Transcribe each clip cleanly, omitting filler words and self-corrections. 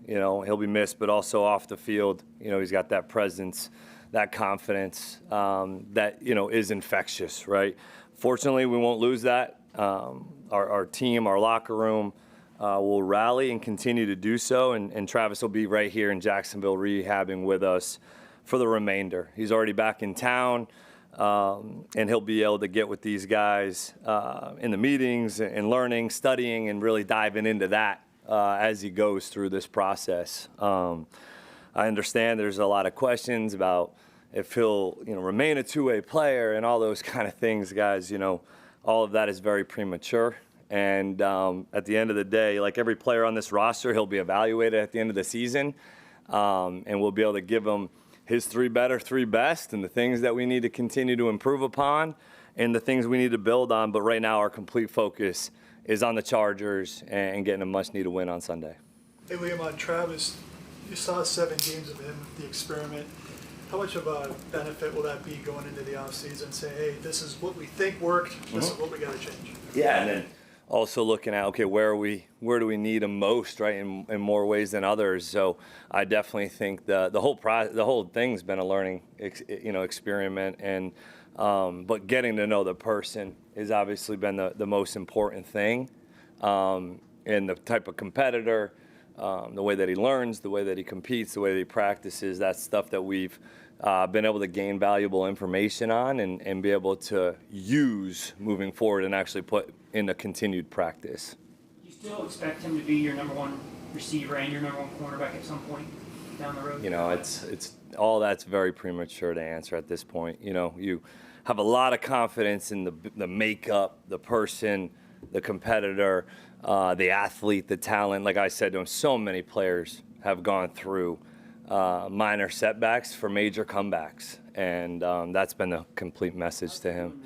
he'll be missed, but also off the field, he's got that presence, that confidence that, is infectious, right? Fortunately, we won't lose that. Our team, our locker room will rally and continue to do so, and Travis will be right here in Jacksonville rehabbing with us for the remainder. He's already back in town, and he'll be able to get with these guys in the meetings and learning, studying, and really diving into that as he goes through this process. I understand there's a lot of questions about if he'll, remain a two-way player and all those kind of things, guys. All of that is very premature. And at the end of the day, like every player on this roster, he'll be evaluated at the end of the season, and we'll be able to give him his 3 better, 3 best, and the things that we need to continue to improve upon and the things we need to build on. But right now, our complete focus is on the Chargers and getting a much-needed win on Sunday. Hey, Liam, on Travis, you saw 7 games of him, the experiment. How much of a benefit will that be going into the offseason? Say, hey, this is what we think worked, this is what we got to change. Yeah, and then also looking at, okay, where do we need him most, right, in more ways than others. So I definitely think the whole thing's been a learning experiment, and but getting to know the person has obviously been the most important thing, and the type of competitor, the way that he learns, the way that he competes, the way that he practices. That's stuff that we've been able to gain valuable information on and be able to use moving forward and actually put in a continued practice. Do you still expect him to be your number 1 receiver and your number 1 cornerback at some point down the road? It's all that's very premature to answer at this point. You have a lot of confidence in the makeup, the person, the competitor, the athlete, the talent. Like I said, so many players have gone through minor setbacks for major comebacks, and that's been the complete message to him.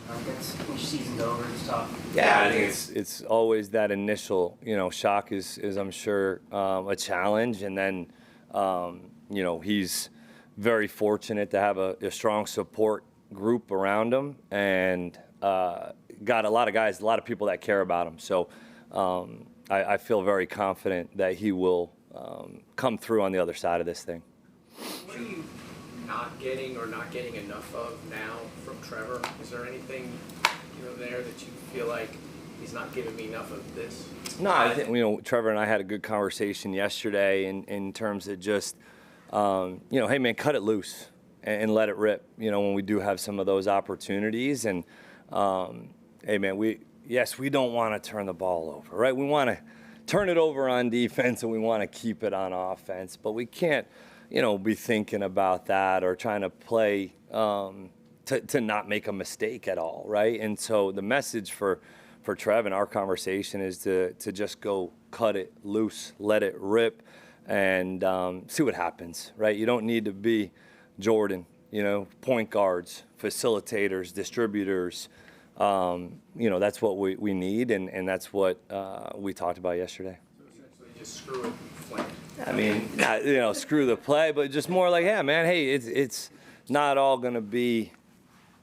When season's over, it's tough. Yeah, I think it's always that initial, shock is I'm sure a challenge, and then he's very fortunate to have a strong support group around him, and got a lot of people that care about him. So I feel very confident that he will come through on the other side of this thing. What are you not getting enough of now from Trevor? Is there anything there that you feel like he's not giving me enough of this? No, I think Trevor and I had a good conversation yesterday in terms of just hey man, cut it loose and let it rip. When we do have some of those opportunities, and hey man, we don't want to turn the ball over, right? We want to turn it over on defense and we want to keep it on offense, but we can't be thinking about that or trying to play to not make a mistake at all, right? And so the message for Trev in our conversation is to just go cut it loose, let it rip, and see what happens, right? You don't need to be Jordan, point guards, facilitators, distributors. That's what we need, and that's what we talked about yesterday. So essentially just screw it, flank. I mean, not, screw the play, but just more like, yeah, man, hey, it's not all going to be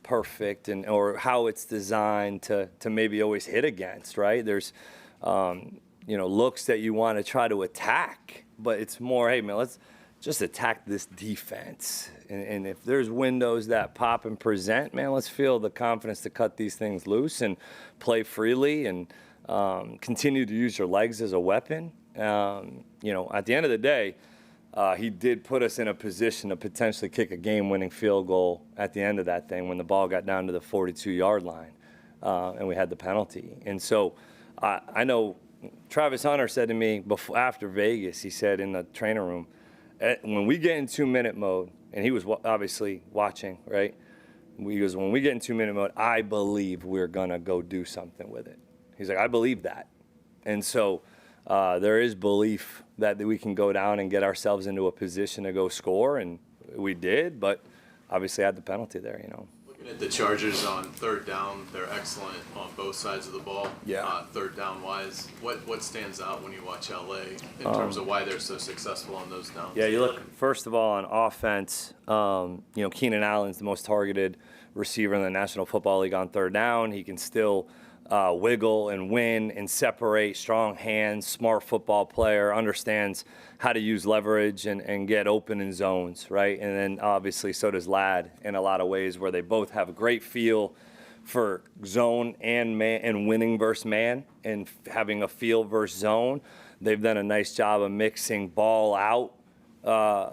perfect or how it's designed to maybe always hit against, right? There's, looks that you want to try to attack, but it's more, hey, man, let's just attack this defense. And if there's windows that pop and present, man, let's feel the confidence to cut these things loose and play freely and continue to use your legs as a weapon. At the end of the day, he did put us in a position to potentially kick a game-winning field goal at the end of that thing when the ball got down to the 42-yard line, and we had the penalty. And so I know Travis Hunter said to me after Vegas, he said in the training room, when we get in 2-minute mode, and he was obviously watching, right? He goes, when we get in 2-minute mode, I believe we're going to go do something with it. He's like, I believe that. And so there is belief that we can go down and get ourselves into a position to go score, and we did, but obviously had the penalty there, Looking at the Chargers on 3rd down, they're excellent on both sides of the ball. Yeah. 3rd down wise, what stands out when you watch LA in terms of why they're so successful on those downs? Yeah, you look, first of all, on offense, Keenan Allen's the most targeted receiver in the National Football League on 3rd down. He can still wiggle and win and separate, strong hands, smart football player, understands how to use leverage and get open in zones, right? And then obviously so does Ladd in a lot of ways, where they both have a great feel for zone and man and winning versus man and having a feel versus zone. They've done a nice job of mixing ball out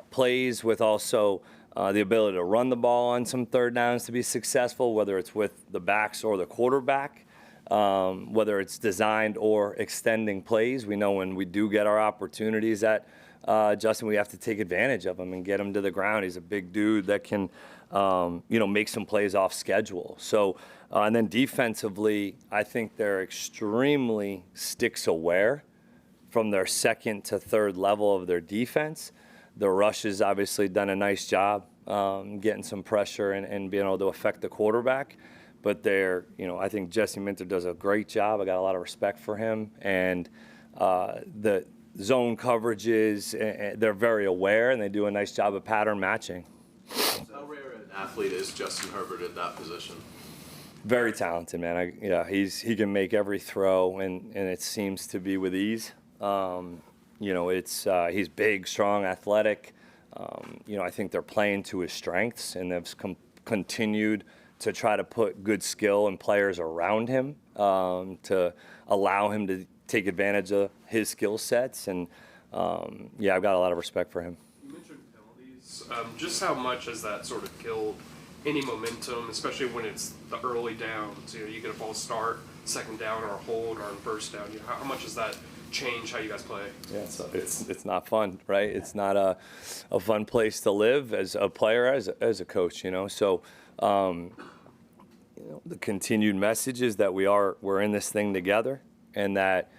plays with also the ability to run the ball on some third downs to be successful, whether it's with the backs or the quarterback. Whether it's designed or extending plays. We know when we do get our opportunities at Justin, we have to take advantage of him and get him to the ground. He's a big dude that can, make some plays off schedule. So, and then defensively, I think they're extremely sticks aware from their second to third level of their defense. The rush has obviously done a nice job getting some pressure and being able to affect the quarterback. But I think Jesse Minter does a great job. I got a lot of respect for him. And the zone coverages, they're very aware, and they do a nice job of pattern matching. How rare an athlete is Justin Herbert at that position? Very talented, man. He can make every throw, and it seems to be with ease. He's big, strong, athletic. I think they're playing to his strengths, and they've continued to try to put good skill and players around him to allow him to take advantage of his skill sets. And, I've got a lot of respect for him. You mentioned penalties. Just how much has that sort of killed any momentum, especially when it's the early downs? You get a false start, second down, or a hold, or a first down. How much does that change how you guys play? Yeah, so it's not fun, right? It's not a fun place to live as a player, as a coach, So the continued message is that we're in this thing together, and that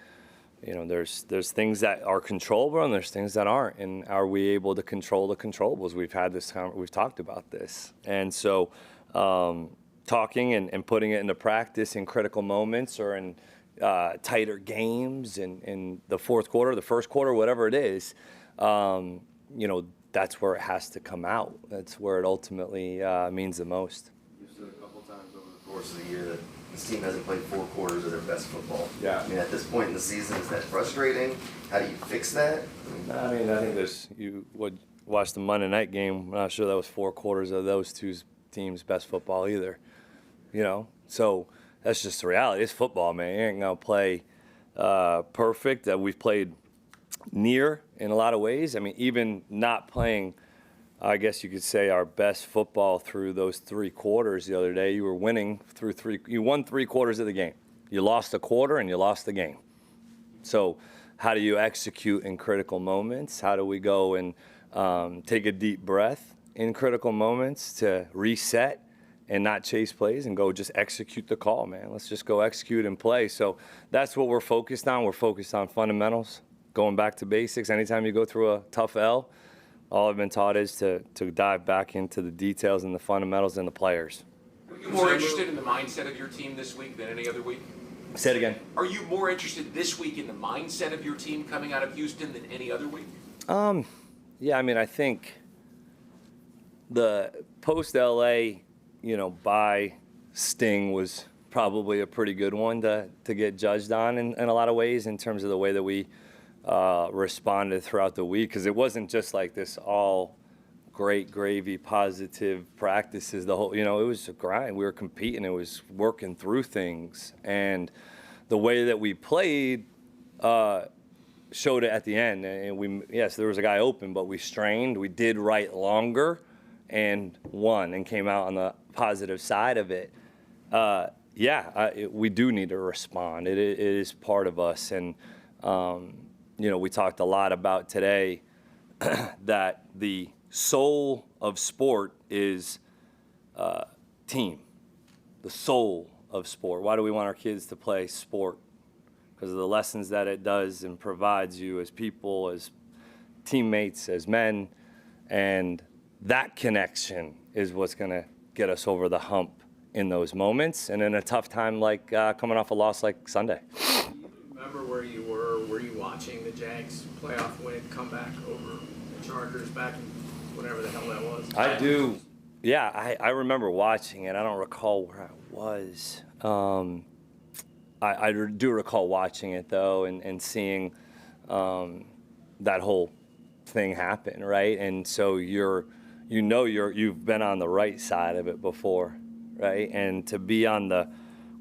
there's things that are controllable and there's things that aren't, and are we able to control the controllables? We've talked about this, and so talking and putting it into practice in critical moments or in tighter games in the fourth quarter, the first quarter, whatever it is, that's where it has to come out. That's where it ultimately means the most. You've said a couple times over the course of the year that this team hasn't played 4 quarters of their best football. Yeah. I mean, at this point in the season, is that frustrating? How do you fix that? I think you would watch the Monday night game. I'm not sure that was 4 quarters of those two teams' best football either. So that's just the reality. It's football, man. You ain't gonna play perfect. We've played near in a lot of ways. I mean, even not playing, I guess you could say, our best football through those 3 quarters the other day. You were winning through 3. You won 3 quarters of the game. You lost a quarter and you lost the game. So how do you execute in critical moments? How do we go and take a deep breath in critical moments to reset and not chase plays and go just execute the call, man? Let's just go execute and play. So that's what we're focused on. We're focused on fundamentals, going back to basics. Anytime you go through a tough L, all I've been taught is to dive back into the details and the fundamentals and the players. Are you more interested in the mindset of your team this week than any other week? Say it again. Are you more interested this week in the mindset of your team coming out of Houston than any other week? I think the post-LA, bye sting was probably a pretty good one to get judged on in a lot of ways in terms of the way that we responded throughout the week, because it wasn't just like this all great gravy positive practices. The whole, it was a grind. We were competing. It was working through things, and the way that we played showed it at the end. And there was a guy open, but we strained. We did right longer and won and came out on the positive side of it. We do need to respond. It is part of us. And, we talked a lot about today that the soul of sport is team, the soul of sport. Why do we want our kids to play sport? Because of the lessons that it does and provides you as people, as teammates, as men. And that connection is what's going to get us over the hump in those moments and in a tough time like coming off a loss like Sunday. Do you remember where you were? Were you watching the Jags playoff win comeback over the Chargers back in whatever the hell that was? I do. Yeah, I remember watching it. I don't recall where I was. I do recall watching it though and seeing that whole thing happen, right? And so you've been on the right side of it before, right? And to be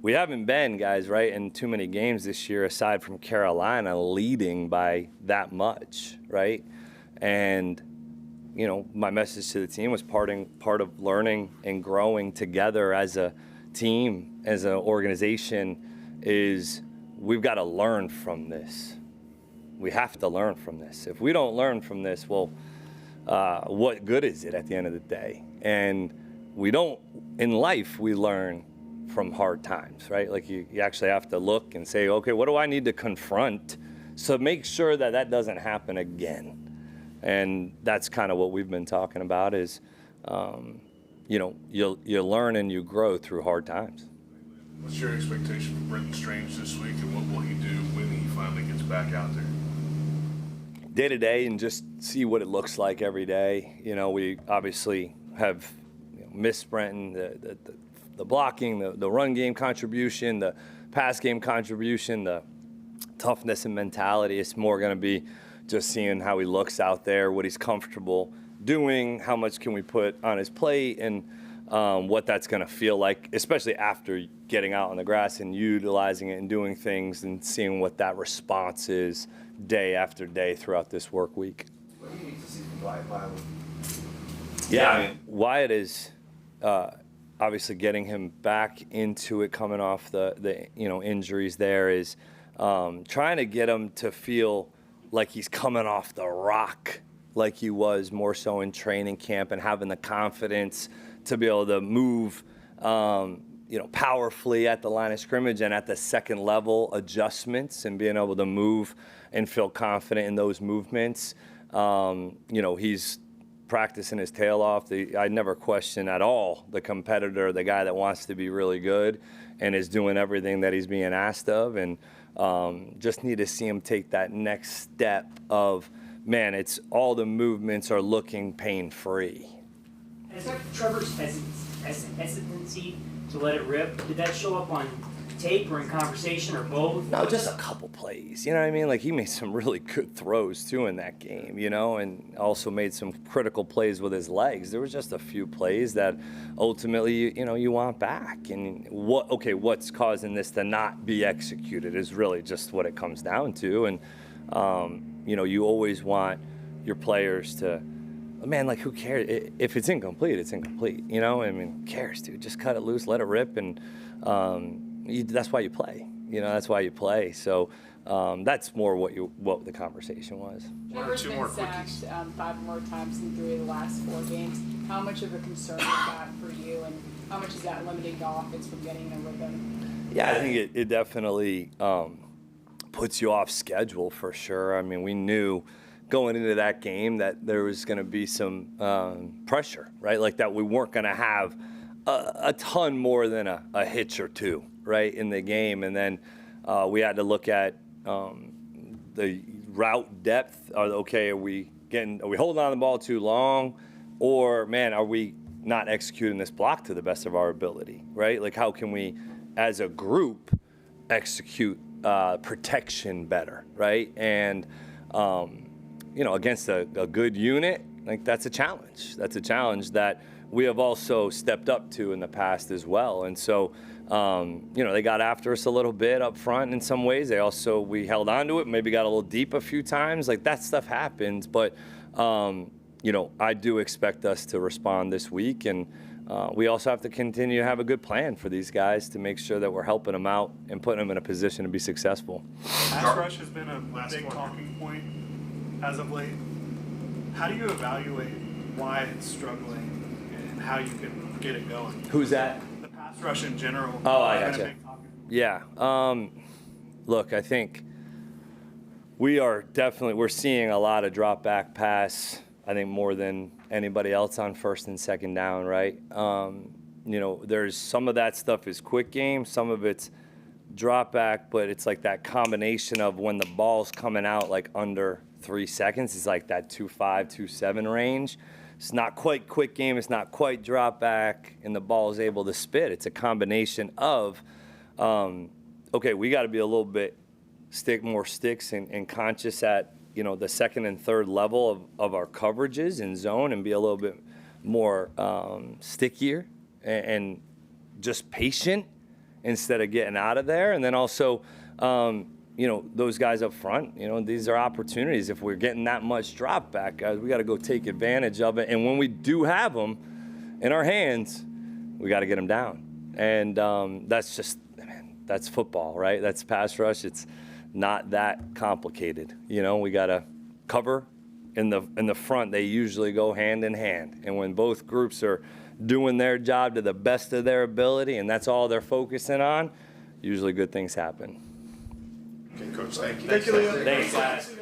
we haven't been, guys, right, in too many games this year aside from Carolina leading by that much, right? And my message to the team was part of learning and growing together as a team, as an organization, is we've got to learn from this. We have to learn from this. If we don't learn from this, well, what good is it at the end of the day? And in life, we learn from hard times, right? Like you actually have to look and say, okay, what do I need to confront so make sure that doesn't happen again? And that's kind of what we've been talking about is, you learn and you grow through hard times. What's your expectation for Brenton Strange this week, and what will he do when he finally gets back out there? Day to day, and just see what it looks like every day. We obviously have missed Brenton, the blocking, the run game contribution, the pass game contribution, the toughness and mentality. It's more going to be just seeing how he looks out there, what he's comfortable doing, how much can we put on his plate, and what that's going to feel like, especially after getting out on the grass and utilizing it and doing things and seeing what that response is day after day throughout this work week. What do you need to see from Wyatt Miley? Yeah, I mean, Wyatt is obviously getting him back into it, coming off the injuries there, is trying to get him to feel like he's coming off the rock like he was more so in training camp, and having the confidence to be able to move powerfully at the line of scrimmage and at the second level adjustments, and being able to move and feel confident in those movements. He's practicing his tail off. I never question at all the competitor, the guy that wants to be really good and is doing everything that he's being asked of, and just need to see him take that next step of, man, it's all the movements are looking pain-free. Is that Trevor's hesitancy to let it rip? Did that show up on tape or in conversation or both? No, just a couple plays. You know what I mean? Like, he made some really good throws too in that game, and also made some critical plays with his legs. There was just a few plays that ultimately, you want back. And what's causing this to not be executed is really just what it comes down to. And you always want your players to, man, like, who cares? If it's incomplete, it's incomplete. Who cares, dude? Just cut it loose, let it rip, and that's why you play. That's why you play. So that's more what the conversation was. Trevor's been sacked 5 more times in 3 of the last 4 games. How much of a concern is that for you, and how much is that limiting the offense from getting a rhythm? Yeah, I think it definitely puts you off schedule for sure. I mean, we knew going into that game that there was going to be some pressure, right? Like, that we weren't going to have a ton more than a hitch or two, right, in the game. And then we had to look at the route depth. Are we holding on to the ball too long? Or, man, are we not executing this block to the best of our ability, right? Like, how can we, as a group, execute protection better, right? And, against a good unit, like, that's a challenge. That's a challenge that we have also stepped up to in the past as well. And so, they got after us a little bit up front in some ways. We held on to it, maybe got a little deep a few times. Like, that stuff happens. But, I do expect us to respond this week. And we also have to continue to have a good plan for these guys to make sure that we're helping them out and putting them in a position to be successful. Pass rush has been a big talking point as of late. How do you evaluate why it's struggling and how you can get it going? Who's that? The pass rush in general. Oh, I has been gotcha. a big talking point. Yeah. Look, I think we're seeing a lot of drop back pass, I think, more than anybody else on first and second down, right? There's some of that stuff is quick game, some of it's drop back, but it's like that combination of when the ball's coming out like under 3 seconds, it's like that 2.5, 2.7 range. It's not quite quick game, it's not quite drop back, and the ball is able to spit. It's a combination of, okay, we got to be a little bit more sticks and conscious at, you know, the second and third level of our coverages in zone, and be a little bit more stickier and just patient instead of getting out of there. And then also, you know, those guys up front, you know, these are opportunities. If we're getting that much drop back, guys, we got to go take advantage of it. And when we do have them in our hands, we got to get them down. And that's just, man, that's football, right? That's pass rush. It's not that complicated. You know, we got to cover in the front. They usually go hand in hand. And when both groups are doing their job to the best of their ability, and that's all they're focusing on, usually good things happen. Okay, Coach, thank you. Thank you, Liam. Thanks, guys.